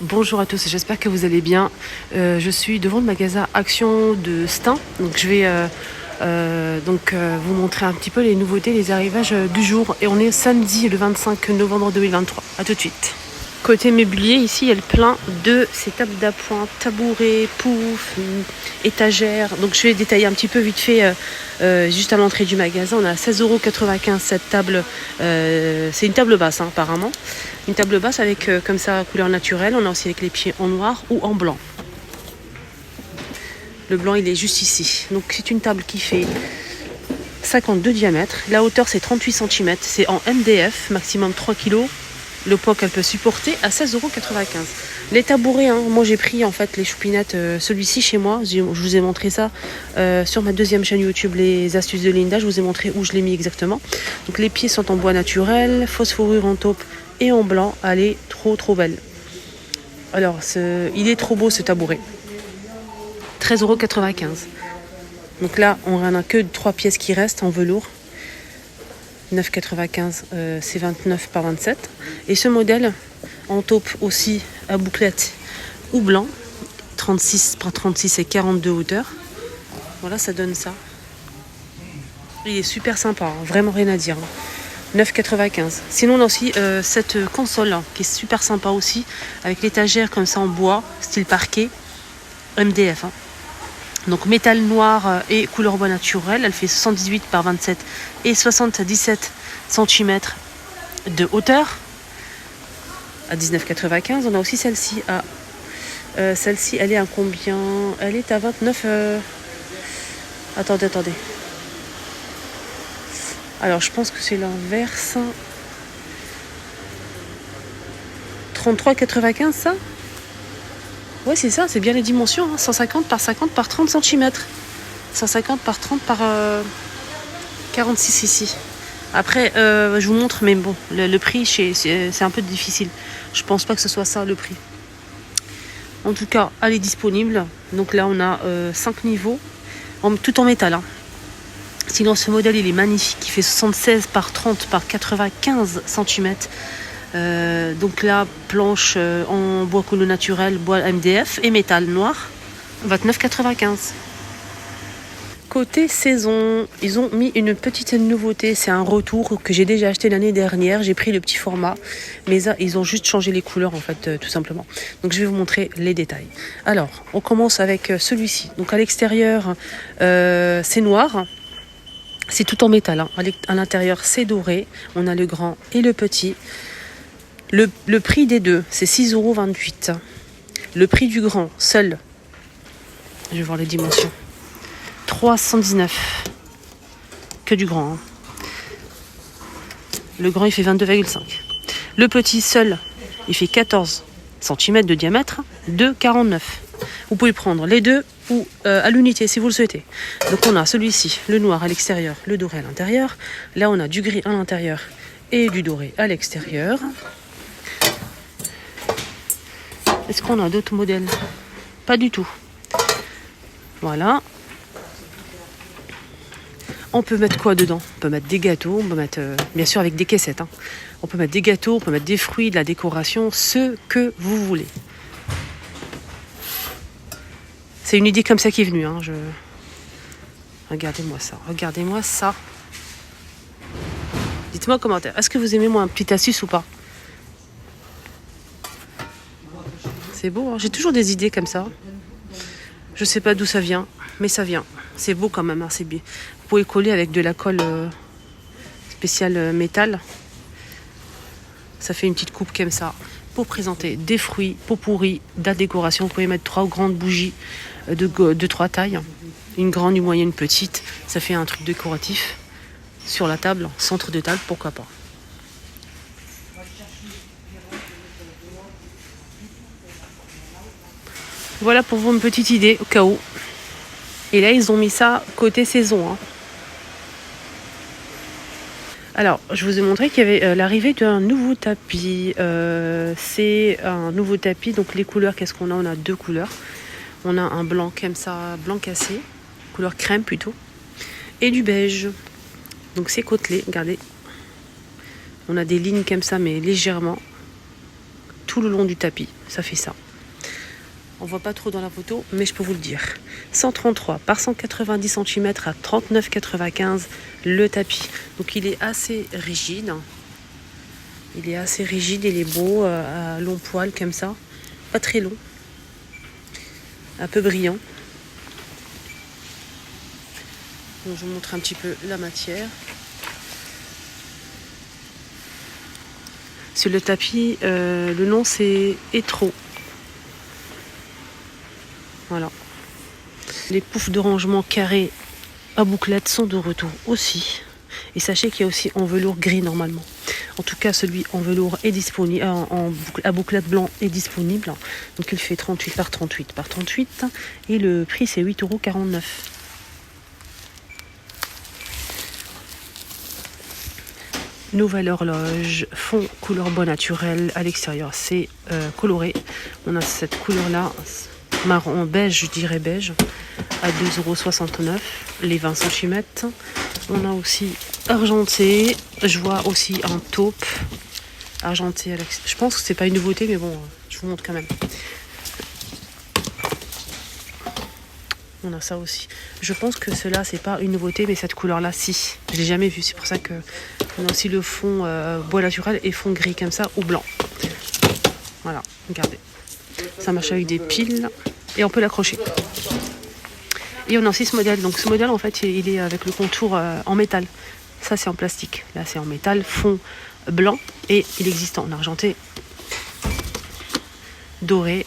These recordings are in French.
Bonjour à tous, j'espère que vous allez bien. Je suis devant le magasin Action de Stein. Donc je vais vous montrer un petit peu les nouveautés, les arrivages du jour. Et on est samedi le 25 novembre 2023. A tout de suite. Côté mobilier, ici il y a le plein de ces tables d'appoint, tabourets, poufs, étagères. Donc je vais détailler un petit peu vite fait juste à l'entrée du magasin. On a 16,95 € cette table. C'est une table basse apparemment. Une table basse avec comme ça couleur naturelle. On a aussi avec les pieds en noir ou en blanc. Le blanc il est juste ici. Donc c'est une table qui fait 52 diamètres. La hauteur c'est 38 cm. C'est en MDF, maximum 3 kg. Le poids qu'elle peut supporter à 16,95 €. Les tabourets, moi j'ai pris en fait les choupinettes, celui-ci chez moi, je vous ai montré ça sur ma deuxième chaîne YouTube, les astuces de Linda, je vous ai montré où je l'ai mis exactement. Donc les pieds sont en bois naturel, fausse fourrure en taupe et en blanc, elle est trop belle. Alors il est trop beau ce tabouret, 13,95 €. Donc là on n'en a que 3 pièces qui restent en velours. 9,95 €, c'est 29 par 27. Et ce modèle en taupe aussi à bouclette ou blanc, 36 par 36 et 42 hauteur. Voilà, ça donne ça. Il est super sympa, vraiment rien à dire. 9,95 €. Sinon on a aussi cette console qui est super sympa aussi, avec l'étagère comme ça en bois, style parquet, MDF. Donc métal noir et couleur bois naturel. Elle fait 78 par 27 et 77 cm de hauteur à 19,95 €. On a aussi celle-ci à celle-ci elle est à combien? Elle est à 29 attendez. Alors je pense que c'est l'inverse. 33,95 € ça? Ouais, c'est ça, c'est bien les dimensions. 150 par 50 par 30 cm. 150 par 30 par 46 ici. Après, je vous montre, mais bon, le prix, c'est un peu difficile. Je pense pas que ce soit ça le prix. En tout cas, elle est disponible. Donc là, on a 5 niveaux, tout en métal. Sinon, ce modèle, il est magnifique. Il fait 76 par 30 par 95 cm. Donc là, planche en bois couleur naturel, bois MDF et métal noir, 29,95 €. Côté saison, ils ont mis une petite nouveauté, c'est un retour que j'ai déjà acheté l'année dernière. J'ai pris le petit format, mais ils ont juste changé les couleurs en fait, tout simplement. Donc je vais vous montrer les détails. Alors, on commence avec celui-ci. Donc à l'extérieur, c'est noir. C'est tout en métal. À l'intérieur, c'est doré. On a le grand et le petit. Le prix des deux, c'est 6,28 €. Le prix du grand, seul, je vais voir les dimensions, 319 €. Que du grand. Le grand, il fait 22,5 €. Le petit, seul, il fait 14 cm de diamètre, 2,49 €. Vous pouvez prendre les deux ou à l'unité si vous le souhaitez. Donc on a celui-ci, le noir à l'extérieur, le doré à l'intérieur. Là, on a du gris à l'intérieur et du doré à l'extérieur. Est-ce qu'on a d'autres modèles? Pas du tout. Voilà. On peut mettre quoi dedans? On peut mettre des gâteaux, on peut mettre, bien sûr avec des caissettes. On peut mettre des gâteaux, on peut mettre des fruits, de la décoration, ce que vous voulez. C'est une idée comme ça qui est venue. Regardez-moi ça. Dites-moi en commentaire. Est-ce que vous aimez moi un petit astuce ou pas? C'est beau, j'ai toujours des idées comme ça. Je sais pas d'où ça vient, mais ça vient. C'est beau quand même, c'est bien. Vous pouvez coller avec de la colle spéciale métal. Ça fait une petite coupe comme ça pour présenter des fruits, pot pourri, de la décoration. Vous pouvez mettre 3 grandes bougies de 3 tailles. Une grande, une moyenne, une petite. Ça fait un truc décoratif sur la table, centre de table, pourquoi pas. Voilà pour vous une petite idée au cas où. Et là, ils ont mis ça côté saison. Alors, je vous ai montré qu'il y avait l'arrivée d'un nouveau tapis. C'est un nouveau tapis. Donc, les couleurs, qu'est-ce qu'on a? On a 2 couleurs. On a un blanc comme ça, blanc cassé, couleur crème plutôt, et du beige. Donc, c'est côtelé, regardez. On a des lignes comme ça, mais légèrement. tout le long du tapis. Ça fait ça. On voit pas trop dans la photo, mais je peux vous le dire. 133 par 190 cm à 39,95 le tapis. Donc il est assez rigide. Il est assez rigide, il est beau, à long poil comme ça. Pas très long. Un peu brillant. Donc je vous montre un petit peu la matière. Sur le tapis, le nom c'est Etro. Voilà. Les poufs de rangement carrés à bouclettes sont de retour aussi. Et sachez qu'il y a aussi en velours gris normalement. En tout cas, celui en velours est disponible, à bouclettes blanc est disponible. Donc il fait 38 par 38 par 38. Et le prix c'est 8,49 €. Nouvelle horloge, fond couleur bois naturel. À l'extérieur, c'est coloré. On a cette couleur-là, marron beige, je dirais beige, à 2,69 €, les 20 cm. On a aussi argenté. Je vois aussi un taupe argenté. Je pense que c'est pas une nouveauté, mais bon, je vous montre quand même. On a ça aussi. Je pense que cela c'est pas une nouveauté, mais cette couleur là si. Je l'ai jamais vu, c'est pour ça que on a aussi le fond bois naturel et fond gris comme ça ou blanc. Voilà, regardez. Ça marche avec des piles et on peut l'accrocher. Et on a aussi ce modèle. Donc ce modèle en fait il est avec le contour en métal. Ça c'est en plastique. Là c'est en métal, fond blanc et il existe en argenté, doré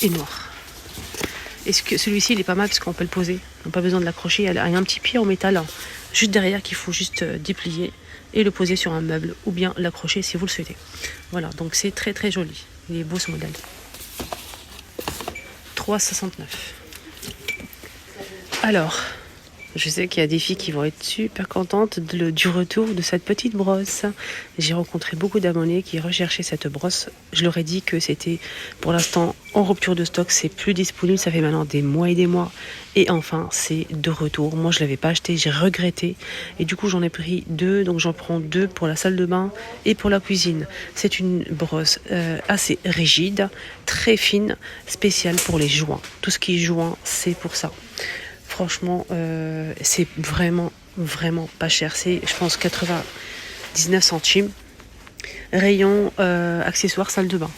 et noir. Et celui-ci il est pas mal parce qu'on peut le poser. On n'a pas besoin de l'accrocher. Il y a un petit pied en métal juste derrière qu'il faut juste déplier et le poser sur un meuble ou bien l'accrocher si vous le souhaitez. Voilà, donc c'est très très joli. Il est beau ce modèle. 3,69 €. Alors, je sais qu'il y a des filles qui vont être super contentes du retour de cette petite brosse. J'ai rencontré beaucoup d'abonnés qui recherchaient cette brosse. Je leur ai dit que c'était pour l'instant en rupture de stock, c'est plus disponible, ça fait maintenant des mois et des mois. Et enfin, c'est de retour. Moi, je ne l'avais pas acheté, j'ai regretté. Et du coup, j'en ai pris 2, donc j'en prends 2 pour la salle de bain et pour la cuisine. C'est une brosse assez rigide, très fine, spéciale pour les joints. Tout ce qui est joint, c'est pour ça. Franchement, c'est vraiment pas cher. C'est, je pense, 99 centimes. Rayon accessoires salle de bain.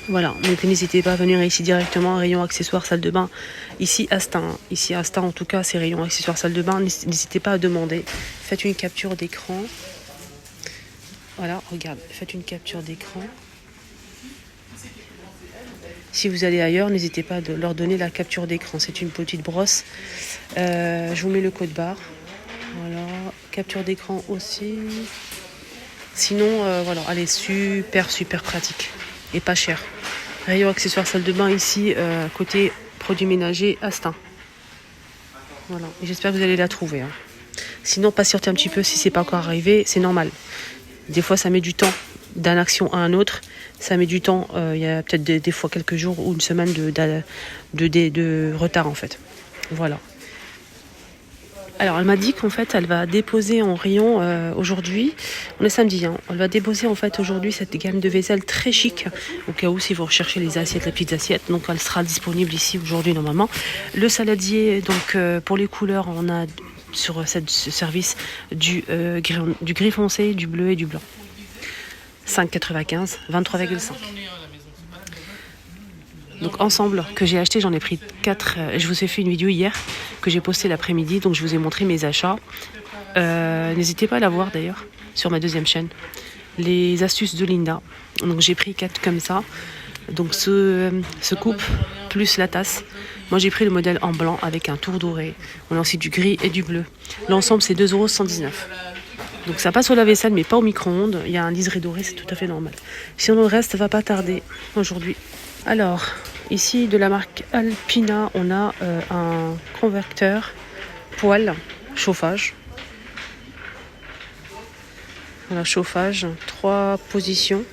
Voilà, donc n'hésitez pas à venir ici directement. Rayon accessoires salle de bain. Ici à Stein. Ici à Stein, en tout cas, c'est rayon accessoires salle de bain. N'hésitez pas à demander. Faites une capture d'écran. Voilà, regarde, faites une capture d'écran. Si vous allez ailleurs, n'hésitez pas à leur donner la capture d'écran. C'est une petite brosse. Je vous mets le code barre. Voilà, capture d'écran aussi. Sinon, voilà, elle est super pratique et pas chère. Rayon accessoires salle de bain ici, côté produits ménagers à Stein. Voilà, et j'espère que vous allez la trouver. Hein. Sinon, patientez un petit peu si c'est pas encore arrivé, c'est normal. Des fois, ça met du temps d'une action à un autre. Ça met du temps, il y a peut-être des fois quelques jours ou une semaine de retard en fait. Voilà. Alors elle m'a dit qu'en fait elle va déposer en rayon aujourd'hui, on est samedi, hein, elle va déposer en fait aujourd'hui cette gamme de vaisselle très chic, au cas où si vous recherchez les assiettes, les petites assiettes, donc elle sera disponible ici aujourd'hui normalement. Le saladier, donc pour les couleurs, on a sur ce service du gris foncé, du bleu et du blanc. 5,95, 23,5. Donc ensemble que j'ai acheté, j'en ai pris 4. Je vous ai fait une vidéo hier que j'ai postée l'après-midi, donc je vous ai montré mes achats. N'hésitez pas à la voir d'ailleurs sur ma deuxième chaîne. Les astuces de Linda. Donc j'ai pris 4 comme ça. Donc ce coupe plus la tasse. Moi j'ai pris le modèle en blanc avec un tour doré. On a aussi du gris et du bleu. L'ensemble c'est 2,119 €. Donc ça passe au lave-vaisselle mais pas au micro-ondes. Il y a un liseré doré, c'est tout à fait normal. Sinon le reste va pas tarder aujourd'hui. Alors, ici de la marque Alpina, on a un converteur poêle chauffage. Voilà, chauffage, 3 positions.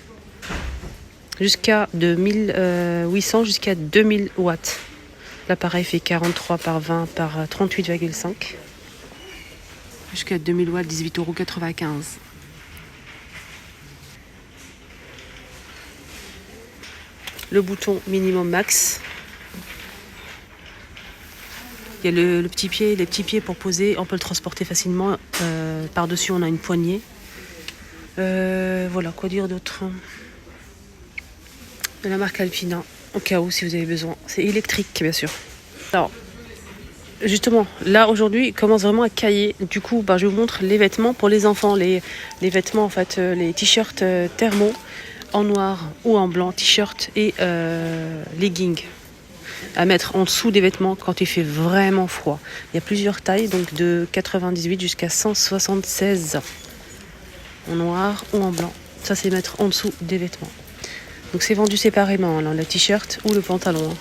Jusqu'à 1800 jusqu'à 2000 watts. L'appareil fait 43 par 20 par 38,5. Jusqu'à 2000 watts, 18,95 €. le bouton minimum max. Il y a le petit pied, les petits pieds pour poser. On peut le transporter facilement. Par-dessus, on a une poignée. Voilà, quoi dire d'autre? De la marque Alpina, au cas où, si vous avez besoin. C'est électrique, bien sûr. Alors, justement, là, aujourd'hui, il commence vraiment à cailler. Du coup, je vous montre les vêtements pour les enfants. Les vêtements, en fait, les t-shirts thermo en noir ou en blanc, t-shirt et leggings à mettre en dessous des vêtements quand il fait vraiment froid. Il y a plusieurs tailles, donc de 98 jusqu'à 176 en noir ou en blanc. Ça, c'est mettre en dessous des vêtements. Donc c'est vendu séparément, le t-shirt ou le pantalon.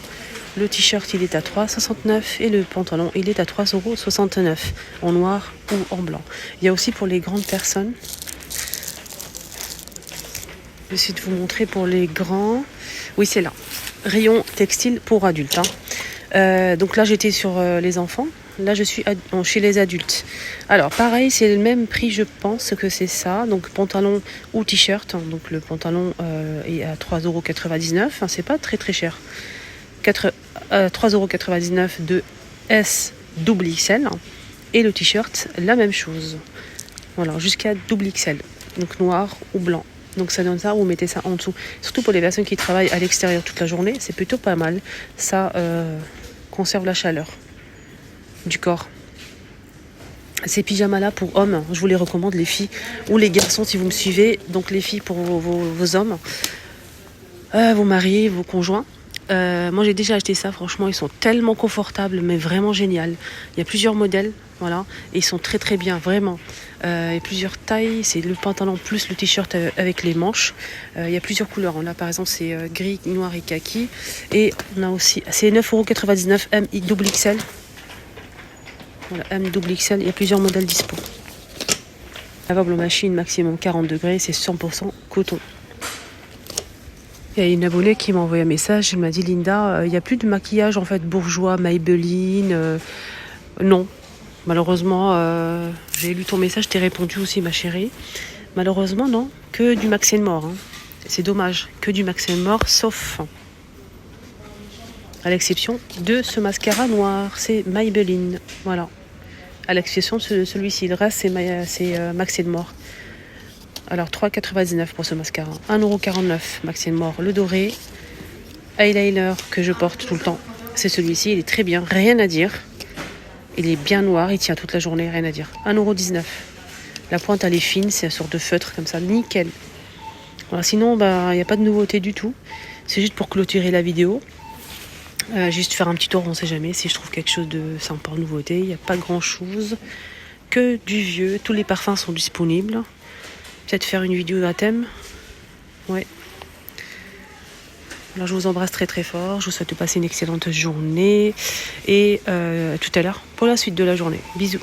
Le t-shirt, il est à 3,69 et le pantalon, il est à 3,69 € en noir ou en blanc. Il y a aussi pour les grandes personnes. Je vais essayer de vous montrer pour les grands. Oui, c'est là. Rayon textile pour adultes. Donc là, j'étais sur les enfants. Là, je suis chez les adultes. Alors, pareil, c'est le même prix, je pense que c'est ça. Donc, pantalon ou t-shirt. Donc, le pantalon est à 3,99 €. C'est pas très, très cher. 3,99 € de S double XL. Et le t-shirt, la même chose. Voilà, jusqu'à double XL. Donc, noir ou blanc. Donc ça donne ça, vous mettez ça en dessous. Surtout pour les personnes qui travaillent à l'extérieur toute la journée, c'est plutôt pas mal. Ça conserve la chaleur du corps. Ces pyjamas-là pour hommes, je vous les recommande, les filles ou les garçons si vous me suivez. Donc les filles pour vos hommes, vos maris, vos conjoints. Moi j'ai déjà acheté ça, franchement ils sont tellement confortables, mais vraiment génial. Il y a plusieurs modèles, voilà, et ils sont très très bien, vraiment. Il y a plusieurs tailles, c'est le pantalon plus le t-shirt avec les manches. Il y a plusieurs couleurs, là par exemple c'est gris, noir et kaki. Et on a aussi, c'est 9,99 € M double XL. Voilà, M double XL, il y a plusieurs modèles dispo. Lavable aux machines, maximum 40 degrés, c'est 100% coton. Il y a une abonnée qui m'a envoyé un message, elle m'a dit Linda, il n'y a plus de maquillage en fait bourgeois, Maybelline. Non, malheureusement, j'ai lu ton message, t'ai répondu aussi ma chérie. Malheureusement non, que du Max & More. C'est dommage, que du Max & More, sauf à l'exception de ce mascara noir, c'est Maybelline. Voilà, à l'exception de celui-ci, le reste c'est Max & More. Alors 3,99 € pour ce mascara, 1,49 € Max & More, le doré. Eyeliner que je porte tout le temps, c'est celui-ci, il est très bien, rien à dire. Il est bien noir, il tient toute la journée, rien à dire. 1,19 €. La pointe elle est fine, c'est une sorte de feutre comme ça, nickel. Voilà, sinon il n'y a pas de nouveauté du tout. C'est juste pour clôturer la vidéo. Juste faire un petit tour, on ne sait jamais si je trouve quelque chose de sympa en nouveauté. Il n'y a pas grand chose, que du vieux, tous les parfums sont disponibles. Peut-être faire une vidéo à thème. Ouais. Alors je vous embrasse très très fort, je vous souhaite de passer une excellente journée et tout à l'heure pour la suite de la journée. Bisous.